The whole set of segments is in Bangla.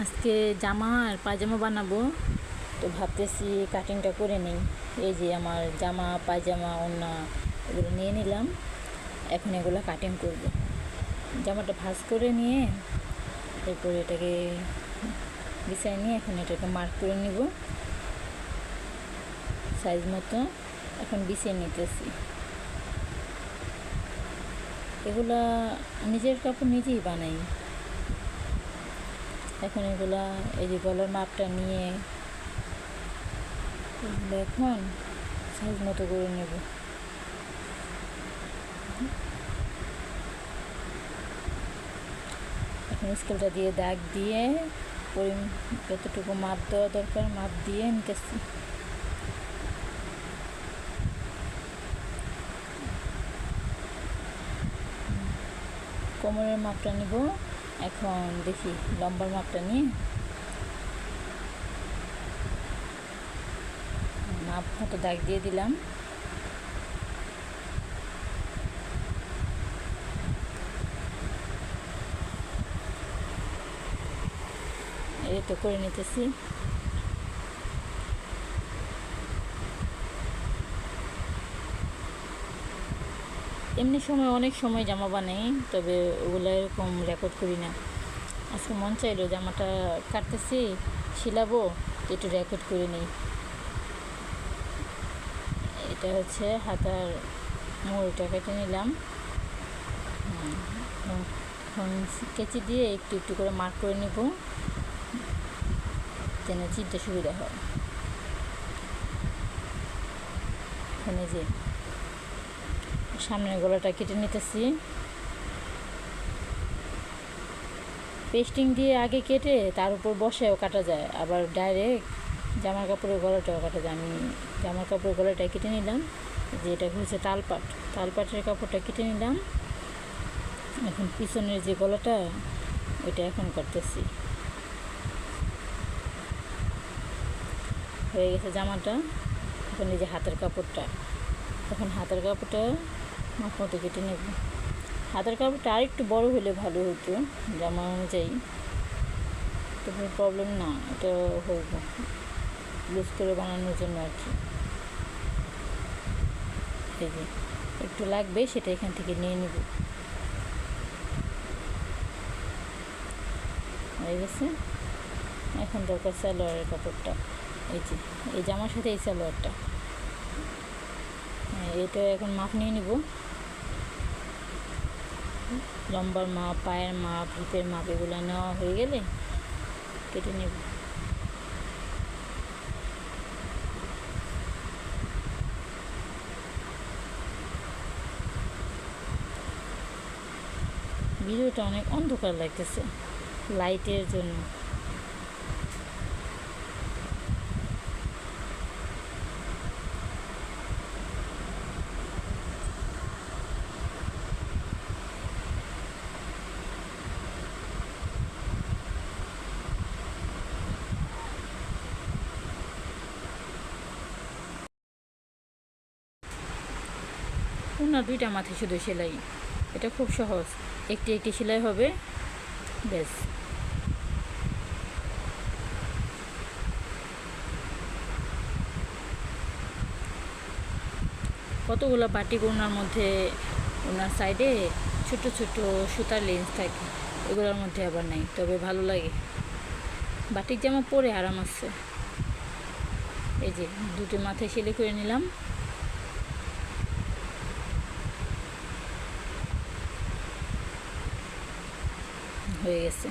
আজকে জামা আর পায়জামা বানাবো, তো ভাবতেছি কাটিংটা করে নেই। এই যে আমার জামা পায়জামা ওড়না এগুলো নিয়ে নিলাম, এখন এগুলো কাটিং করব। জামাটা ভাঁজ করে নিয়ে এরপরে এটাকে বিছাই নিয়ে এখন এটাকে মার্ক করে নিব সাইজ মতো। এখন বিছিয়ে নিতেছি। এগুলা নিজের কাপড় নিজেই বানাই। এখন এগুলা এই যে গলার মাপটা নিয়ে এগুলো এখন সাইজ মতো করে নেব। এখন স্কেলটা দিয়ে দাগ দিয়ে যতটুকু মাপ দেওয়া দরকার মাপ দিয়ে নিতেছি। কোমরের মাপটা নিব। এখন দেখি লম্বার মাপটা নিয়ে মাপ মতো দাগ দিয়ে দিলাম। এই তো করে নিতেছি। এমনি সময় অনেক সময় জামা বানাই, তবে ওগুলো এরকম রেকর্ড করি না। আজকে মন চাইলো জামাটা কাটতেছি, সিলাবো, একটু রেকর্ড করে নিই। এটা হচ্ছে হাতার মোড়টা কেটে নিলাম। এখন কেচি দিয়ে একটু একটু করে মার্ক করে নেব যেন চিনতে সুবিধা হয়। এখানে যে সামনের গলাটা কেটে নিতেছি। পেস্টিং দিয়ে আগে কেটে তার উপর বসেও কাটা যায়, আবার ডাইরেক্ট জামার কাপড়ের গলাটাও কাটা যায়। আমি জামার কাপড়ের গলাটা কেটে নিলাম। যে এটা হচ্ছে তালপাটের কাপড়টা কেটে নিলাম। এখন পিছনের যে গলাটা ওইটা এখন করতেছি। হয়ে গেছে জামাটা। এখন এই যে হাতের কাপড়টা, এখন হাতের কাপড়টা মাপ মতো কেটে নেব। হাতের কাপড়টা আর একটু বড় হলে ভালো হতো জামা অনুযায়ী, তবে প্রবলেম না, এটা হইব লুজ করে বানানোর জন্য আর কি। এই যে একটু লাগবে সেটা এখান থেকে নিয়ে নেব। হয়ে গেছে। এখন দরকার সালোয়ারের কাপড়টা। এই যে এই জামার সাথে এই সালোয়ারটা, এটা এখন মাপ নিয়ে নিব। লম্বার মাপ, পায়ের মাপ, হিপের মাপ এগুলো নেওয়া হয়ে গেলে কেটে নেব। ভিডিওটা অনেক অন্ধকার লাগতেছে লাইটের জন্য। ওনার দুইটা মাথায় শুধু সেলাই, এটা খুব সহজ। একটি একটি সেলাই হবে, ব্যাস। কতগুলো বাটিক ওনার মধ্যে, ওনার সাইডে ছোট ছোট সুতার লেন্স থাকে, এগুলোর মধ্যে আবার নাই, তবে ভালো লাগে। বাটিক জামা পরে আরাম আছে। এই যে দুটো মাথায় সেলাই করে নিলাম। হয়ে গেছে।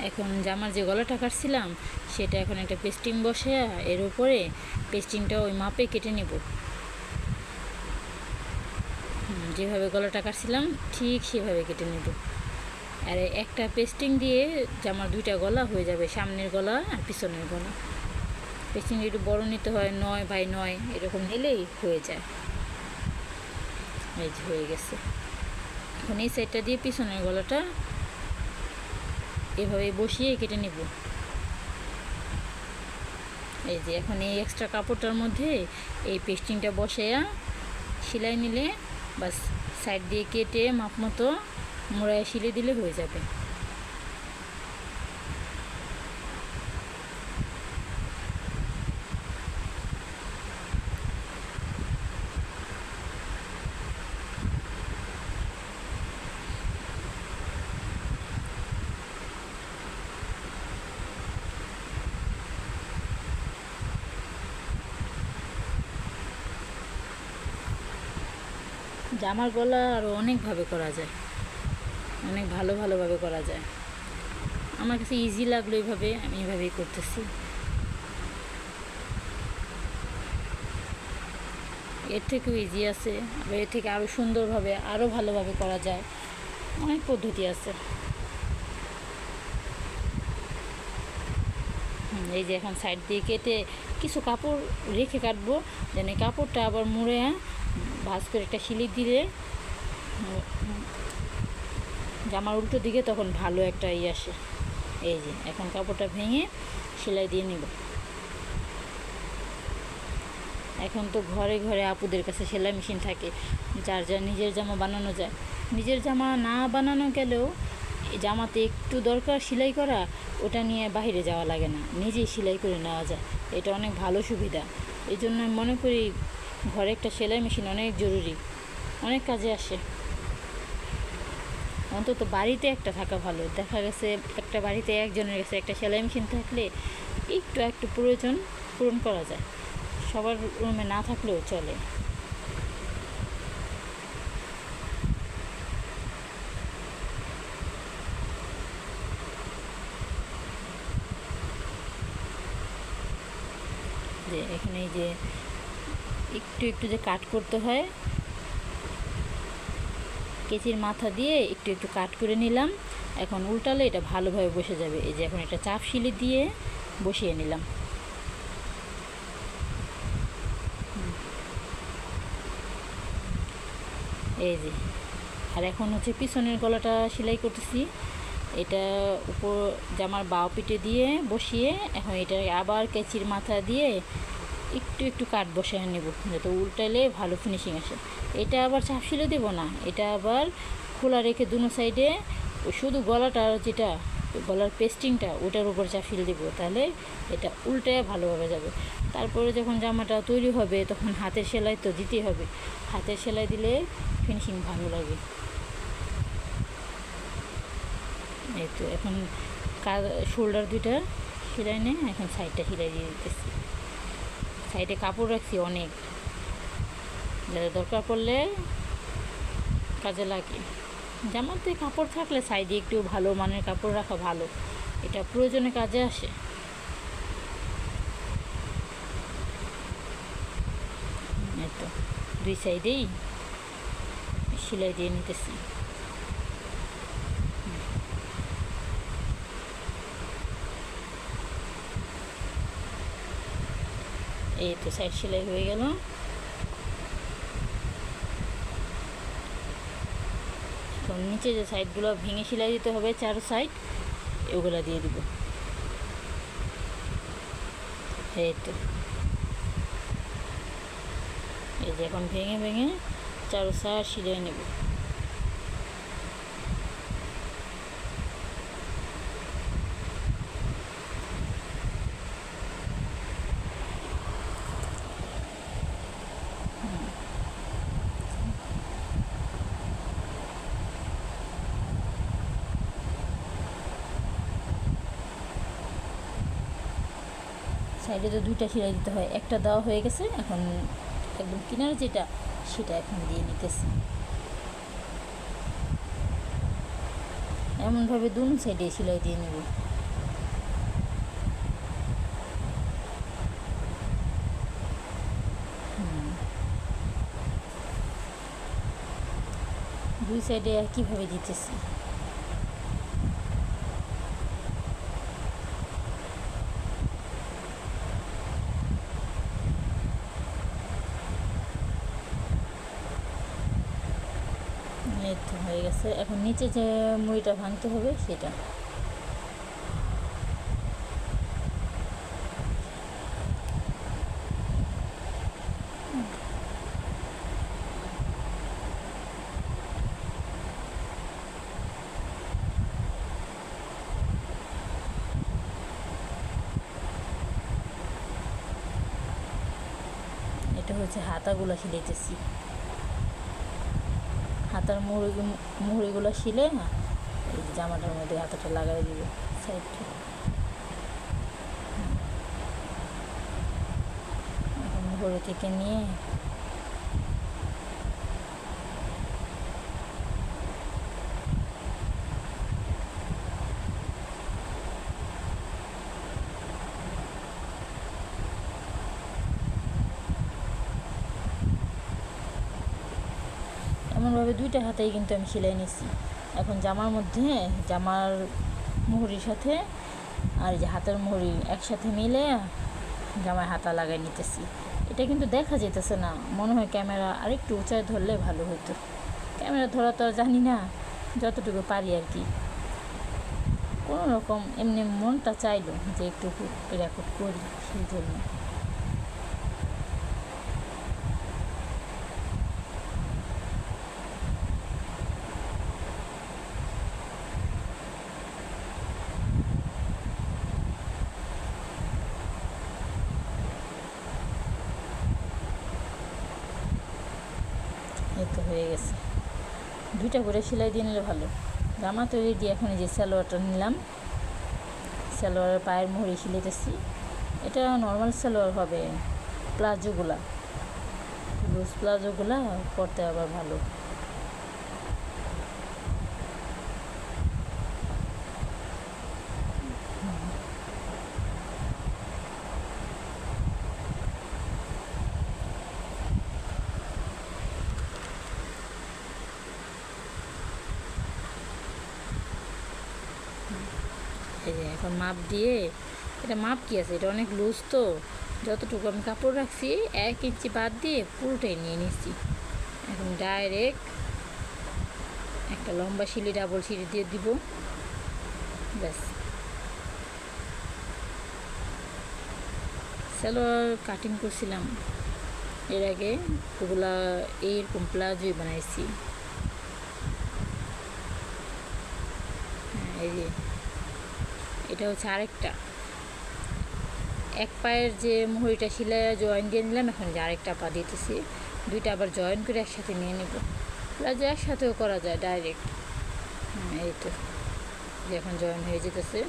এখন জামার যে গলাটা কাটছিলাম সেটা এখন একটা পেস্টিং বসে এর উপরে পেস্টিংটা ওই মাপে কেটে নেব। যেভাবে গলাটা কাটছিলাম ঠিক সেভাবে কেটে নেব। আর একটা পেস্টিং দিয়ে জামার দুইটা গলা হয়ে যাবে, সামনের গলা আর পিছনের গলা। পেস্টিং একটু বড় নিতে হয়, 9x9 এরকম নিলেই হয়ে যায়। এই যে হয়ে গেছে। এখন এই সাইডটা দিয়ে পিছনের গলাটা এভাবে বসিয়ে কেটে নেব। এই যে এখন এই এক্সট্রা কাপড়টার মধ্যে এই পেস্টিংটা বসাইয়া সেলাই নিলে বাস, সাইড দিয়ে কেটে মাপ মতো মোড়ায় সিলে দিলে হয়ে যাবে। জামার গলা আরও অনেকভাবে করা যায়, অনেক ভালোভাবে করা যায়। আমার কাছে ইজি লাগলো এইভাবে, আমি এইভাবেই করতেছি। এর থেকেও ইজি আছে, আবার এর থেকে আরও সুন্দরভাবে আরও ভালোভাবে করা যায়, অনেক পদ্ধতি আছে। এই যে এখন সাইড দিয়ে কেটে কিছু কাপড় রেখে কাটবো, যেন এই কাপড়টা আবার মুড়ে ভাঁজ করে একটা শিলি দিলে জামার উল্টো দিকে তখন ভালো একটা আসে। এই যে এখন কাপড়টা ভেঙে সেলাই দিয়ে নিব। এখন তো ঘরে ঘরে আপুদের কাছে সেলাই মেশিন থাকে, যার যার নিজের জামা বানানো যায়। নিজের জামা না বানানো গেলেও জামাতে একটু দরকার সেলাই করা, ওটা নিয়ে বাইরে যাওয়া লাগে না, নিজেই সেলাই করে নেওয়া যায়। এটা অনেক ভালো সুবিধা। এই জন্য আমি মনে করি ঘরে একটা সেলাই মেশিন অনেক জরুরি, অনেক কাজে আসে। অন্তত বাড়িতে একটা থাকা ভালো। দেখা গেছে একটা বাড়িতে একজনের কাছে একটা সেলাই মেশিন থাকলে একটু প্রয়োজন পূরণ করা যায়, সবার রুমে না থাকলেও চলে। যে এখানে এই যে একটু যে কাট করতে হয়, কেচির মাথা দিয়ে একটু কাট করে নিলাম। এখন উল্টালে এটা ভালোভাবে বসে যাবে। এই যে এখন একটা চাপ শিলি দিয়ে বসিয়ে নিলাম। এই যে আর এখন হচ্ছে পিছনের গলাটা সেলাই করতেছি। এটা উপর জামার বাও পিঠে দিয়ে বসিয়ে এখন এটা আবার কেচির মাথা দিয়ে একটু কাট বসিয়ে নেব, যাতে উল্টালে ভালো ফিনিশিং আসে। এটা আবার চাপ শিলে দেবো না, এটা আবার খোলা রেখে দুনো সাইডে শুধু গলাটা যেটা গলার পেস্টিংটা ওটার উপর চাপ শিলে দেবো, তাহলে এটা উল্টে ভালোভাবে যাবে। তারপরে যখন জামাটা তৈরি হবে তখন হাতের সেলাই তো দিতেই হবে, হাতের সেলাই দিলে ফিনিশিং ভালো লাগে। এই তো এখন শোল্ডার দুইটা সেলাই নেই, এখন সাইডটা সেলাই দিয়ে দিতেছি। সাইডে কাপড় রাখছি অনেক, যাতে দরকার পড়লে কাজে লাগে। জামাতে কাপড় থাকলে সাইডে একটু ভালো মানের কাপড় রাখা ভালো, এটা প্রয়োজনে কাজে আসে। এই তো দুই সাইডেই সেলাই দিয়ে নিতেছি। এই তো সাইড সেলাই হয়ে গেল। তো নিচে যে সাইডগুলো ভেঙে সেলাই দিতে হবে, চার সাইড ওগুলো দিয়ে দিব। এই তো এই যে এখন ভেঙে চারো সাইড সেলাই নেব। সাইডে তো দুইটা সেলাই দিতে হয়, একটা দেওয়া হয়ে গেছে, এখন একদম কিনারে যেটা সেটা এখন দিয়ে নিতেছি। এমনভাবে দুই সাইডে সেলাই দিয়ে নেব। দুই সাইডে একইভাবে দিতেছি। এই তো হয়ে গেছে। এখন নিচে যে মুড়িটা ভাঙতে হবে সেটা এটা হচ্ছে হাতাগুলো সিলাইতেছি। হাতার মুহুরিগুলো শিলে এই জামাটার মধ্যে হাতাটা লাগাই দিব সাইডটা। মুহুরি থেকে নিয়ে দুইটা হাতেই কিন্তু আমি সেলাই নিছি। এখন জামার মধ্যে জামার মুহুরির সাথে আর এই যে হাতের মুহুরি একসাথে মিলে জামায় হাতা লাগাই নিতেছি। এটা কিন্তু দেখা যেতেছে না, মনে হয় ক্যামেরা আরেকটু উঁচায় ধরলে ভালো হতো। ক্যামেরা ধরা তো আর জানি না, যতটুকু পারি আর কি। কোনো রকম এমনি মনটা চাইলো যে একটু রেকর্ড করি, সেই জন্য। এই তো হয়ে গেছে, দুইটা করে সেলাই দিয়ে নিলে ভালো। জামা তো রেডি। এখন এই যে সালোয়ারটা নিলাম, সালোয়ারের পায়ের মুহুরি সিলাইতেছি। এটা নর্মাল সালোয়ার হবে, প্লাজোগুলা, লুজ প্লাজোগুলা পরতে আবার ভালো। এই যে এখন মাপ দিয়ে, এটা মাপ কি আছে, এটা অনেক লুজ তো, যতটুকু আমি কাপড় রাখছি 1 ইঞ্চি বাদ দিয়ে পুরোটাই নিয়ে নিচ্ছি। এখন ডাইরেক্ট একটা লম্বা সিলি, ডাবল সিলি দিয়ে দিব, ব্যাস। সালোয়ার কাটিং করছিলাম এর আগে, ওগুলা এইরকম প্লাজোই বানাইছি। হ্যাঁ, এই যে এটা হচ্ছে আরেকটা, এক পায়ের যে মুহুরিটা সিলাই জয়েন দিয়ে নিলাম, এখন যে আরেকটা পা দিতেছি, দুইটা আবার জয়েন করে একসাথে নিয়ে নেব। প্লাজো একসাথেও করা যায় ডাইরেক্ট। এই তো যে এখন জয়েন হয়ে যেতেছে।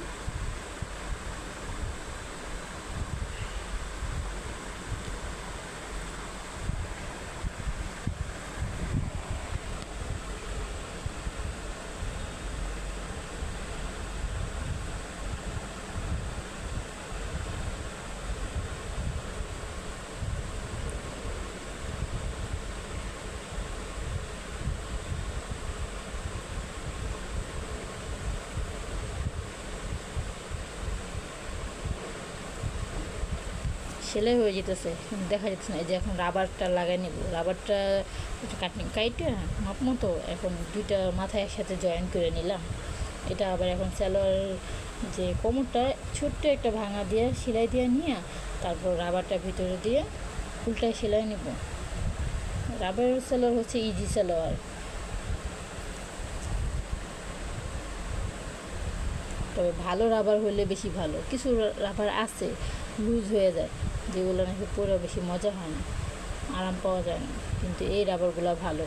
সেলাই হয়ে যেতেছে, দেখা যাচ্ছে না। এই যে এখন রাবারটা লাগাই নেব, রাবারটা একটু কাটিং কাইটে মাপ মতো এখন দুইটা মাথায় একসাথে জয়েন করে নিলাম। এটা আবার এখন সালোয়ার যে কোমরটা ছোট্ট একটা ভাঙা দিয়ে সেলাই দিয়ে নিয়ে তারপর রাবারটা ভিতরে দিয়ে উল্টায় সেলাই নেব। রাবারের সালোয়ার হচ্ছে ইজি সালোয়ার। তবে ভালো রাবার হলে বেশি ভালো। কিছু রাবার আছে লুজ হয়ে যায়, যেগুলো নাকি পরে বেশি মজা হয় না, আরাম পাওয়া যায় না, কিন্তু এই রাবারগুলো ভালো।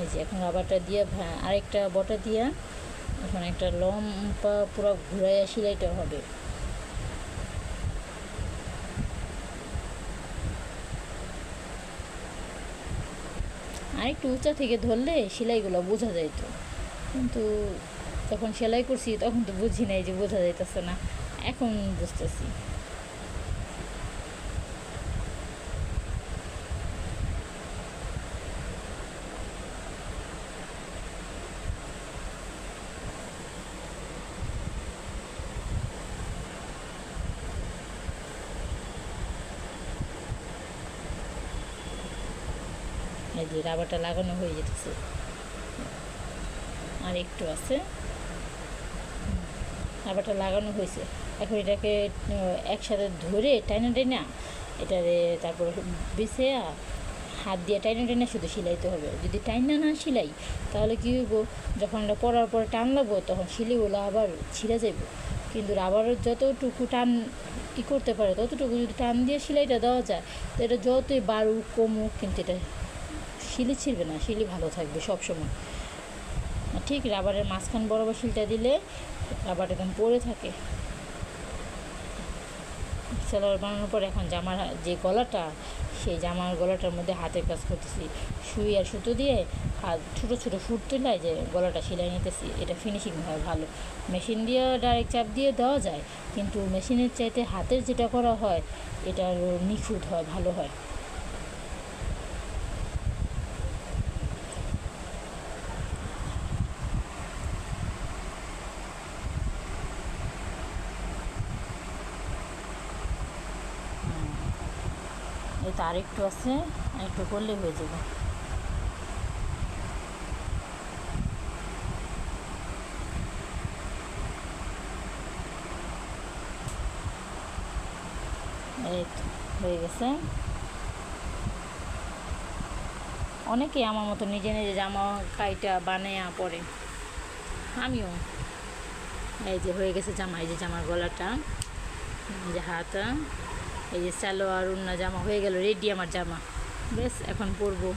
এই যে এখন রাবারটা দিয়ে আরেকটা বটা দিয়ে এখন একটা লম্বা পুরো ঘুরাইয়া সেলাইটা হবে। আরেকটু উঁচা থেকে ধরলে সেলাইগুলো বোঝা যাইতো, কিন্তু যখন সেলাই করছি তখন তো বুঝি নাই যে বোঝা যাইতেছে না, এখন বুঝতেছি। এই যে রাবারটা লাগানো হয়ে যেতেছে, আর একটু আছে, রাবারটা লাগানো হয়েছে। এখন এটাকে একসাথে ধরে টাইনা টাইনা এটারে তারপর বেছে হাত দিয়ে টাইনা টাইনা শুধু সেলাইতে হবে। যদি টাইনা না সেলাই তাহলে কী হইব, যখন এটা পরার পরে টান লাগবো তখন সিলিগুলো আবার ছিঁড়ে যাইব। কিন্তু রাবারের যতটুকু টান করতে পারে ততটুকু যদি টান দিয়ে সেলাইটা দেওয়া যায়, তো এটা যতই বাড়ুক কমুক কিন্তু এটা শিলি ছিঁড়বে না, শিলি ভালো থাকবে সবসময়। ঠিক রাবারের মাঝখান বরাবর শিলটা দিলে রাবারটা একদম পরে থাকে। সালোয়ার বানানোর পর এখন জামার যে গলাটা সেই জামার গলাটার মধ্যে হাতের কাজ করতেছি, সুই আর সুতো দিয়ে হাত ছোটো ছোটো ফুট তুলে যে গলাটা সেলাই নিতেছি। এটা ফিনিশিং হয় ভালো। মেশিন দিয়ে ডাইরেক্ট চাপ দিয়ে দেওয়া যায়, কিন্তু মেশিনের চাইতে হাতের যেটা করা হয় এটা নিখুঁত হয়, ভালো হয়। এই তো আরেকটু আছে, আরেকটু করলেই হয়ে যাবে। এই তো হয়ে গেছে। অনেকেই আমার মতো নিজে নিজে জামা কাইটা বানায়া পরে, আমিও। এই যে হয়ে গেছে জামা, এই যে জামার গলাটা, এই যে হাতা, এই যে সালোয়ার ওড়না জামা হয়ে গেল রেডি আমার জামা। বেশ এখন পরবো।